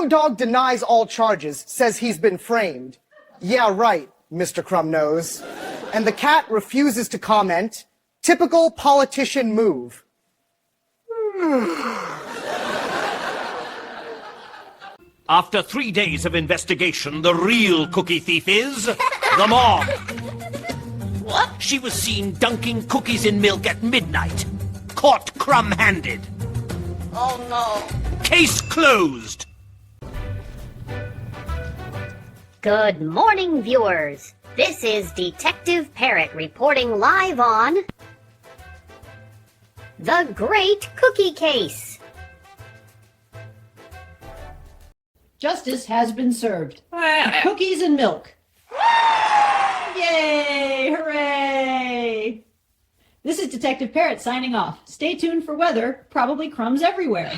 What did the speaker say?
Dog denies all charges, says he's been framed. Yeah, right, Mr. Crumbnose. And the cat refuses to comment. Typical politician move. After 3 days of investigation, the real cookie thief is the mom. What? She was seen dunking cookies in milk at midnight. Caught crumb-handed. Oh no. Case closed. Good morning, viewers. This is Detective Parrot reporting live on The Great Cookie Case. Justice has been served. Cookies and milk. Yay! Hooray! This is Detective Parrot signing off. Stay tuned for weather, probably crumbs everywhere.